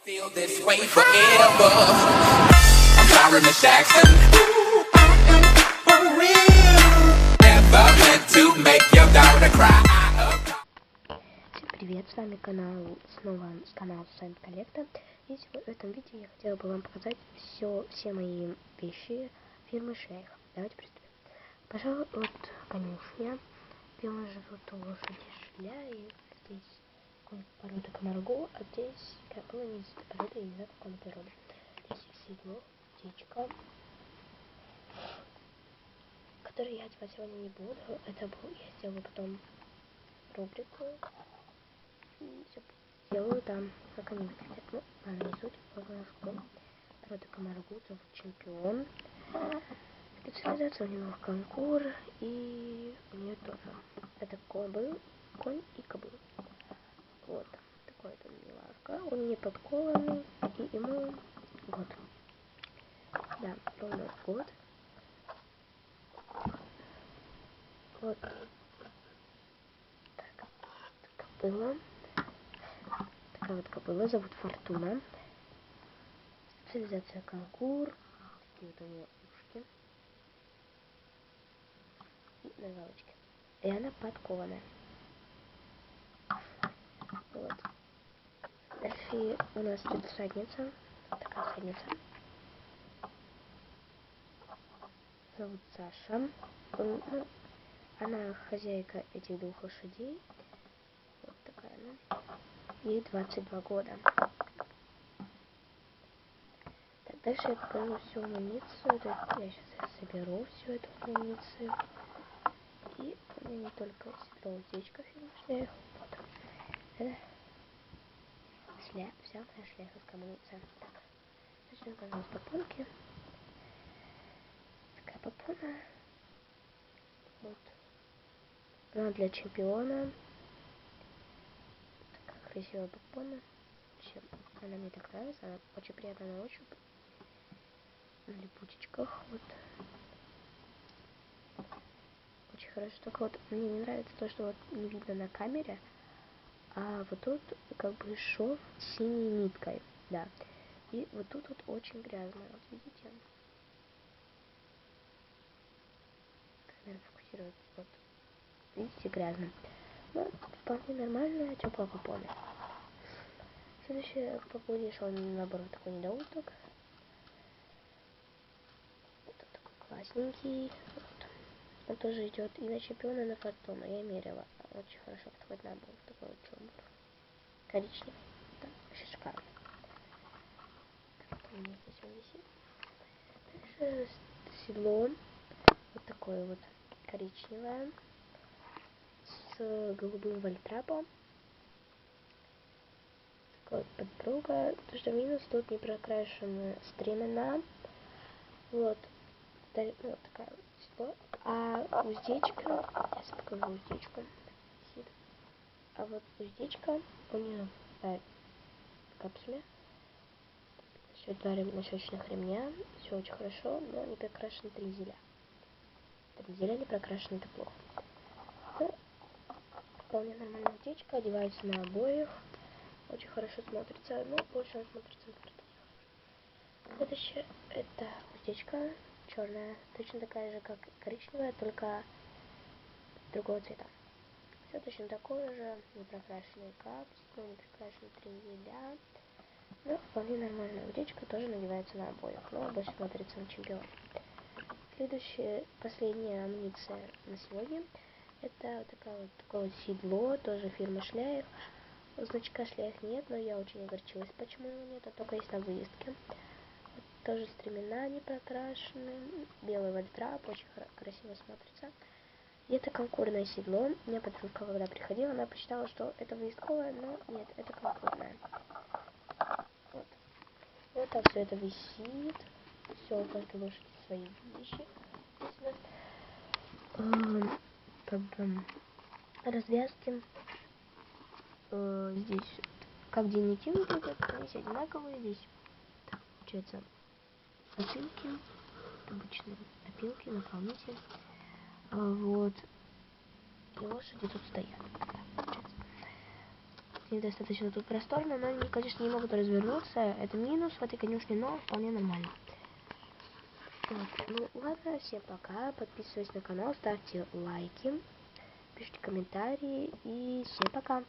Feel this way forever. I'm sorry, Miss Jackson. For real. Never meant to make your daughter cry. Всем привет, с вами снова канал Сайн Коллекта. И в этом видео я хотела бы вам показать все мои вещи фирмы Шлейх. Давайте приступим. Пожалуй, вот конюшня. Первым живут лошади Шляй. Здесь порода Камарго, а здесь кобыла не из породы, я не знаю какой породы. Здесь седло, птичка, который я одевать сегодня не буду. Это я сделаю потом рубрику. И все сделаю там, как они выглядят. Ну, ладно, не суть, школу. Порода Камарго, зовут Чемпион. Специализация у него в конкур, и у нее тоже. Это конь и кобыла. Вот. Такой вот он милашка. Он не подкованный, и ему год. Да, ровно год. Вот. Так, кобыла. Такая вот кобыла, зовут Фортуна. Специализация конкур. Такие вот у нее ушки. И носочки. И она подкованная. Вот. Дальше у нас идет всадница. Такая всадница. Зовут Саша. Она хозяйка этих двух лошадей. Вот такая она. Ей 22 года. Так, дальше я покажу всю амуницию. Я сейчас соберу всю эту амуницию. И у меня не только седло, уздечка фирмы Шлейх. Вот. Это вся моя шлейховская амуниция. Так, начнем, пожалуйста, с попонки. Такая попона. Вот. Она для чемпиона. Такая красивая попона. Чем она мне так нравится. Она очень приятная на ощупь. На липучечках. Вот. Очень хорошо. Только вот мне не нравится то, что вот не видно на камере. А вот тут как бы шов синей ниткой. Да. И вот тут вот очень грязно. Вот видите? Камера фокусирует. Вот. Видите, грязно. Но вполне нормальная теплая попона. Следующее попонишь, он наоборот такой недоуток. Вот он такой классненький. Вот. Он тоже идет и на чемпиона, и на фортуну. Я мерила. Очень хорошо подходит на обоих. Такой вот чумбур. Коричневый. Да, вообще шикарно. Вот у меня здесь он висит. Дальше седло. Вот такое вот коричневое. С голубым вальтрапом. Такая вот подпруга. То, что минус, тут не прокрашены стремена. Вот. Ну, такая вот седло. А уздечка. Сейчас покажу уздечку. А вот уздечка у нее в капсуле. Еще 2 носочных ремня. Все очень хорошо, но не прокрашены трензеля. Трензеля не прокрашены, это плохо. Ну, вполне нормальная уздечка. Одевается на обоих. Очень хорошо смотрится. Ну, больше он смотрится на фортуне. Следующее это уздечка черная. Точно такая же, как коричневая, только другого цвета. Все точно такое же. Не прокрашенные капсулы, не прокрашенные трензеля. Ну, вполне нормальная уздечка, тоже надевается на обоих, но больше смотрится на чемпион. Следующая, последняя амуниция на сегодня. Это вот такое вот седло, тоже фирмы Шлейх. Значка Шлейх нет, но я очень огорчилась, почему его нет, а только есть на выездке. Вот, тоже стремена не прокрашены, белый вальтрап, очень красиво смотрится. И это конкурное седло. Мне подружка, когда приходила, она посчитала, что это выездковое, но нет, это конкурное. Вот. Вот так все это висит. Все, у каждой лошади свои вещи. Здесь у нас как бы развязки. Здесь как дневники выглядят. Они все одинаковые. Здесь получается опилки. Обычные опилки, наполнитель. Вот. И лошади тут стоят. Да, получается. недостаточно тут просторно, но они, конечно, не могут развернуться. Это минус в этой конюшне, но вполне нормально. Вот. Ну ладно, всем пока. Подписывайтесь на канал, ставьте лайки, пишите комментарии и всем пока.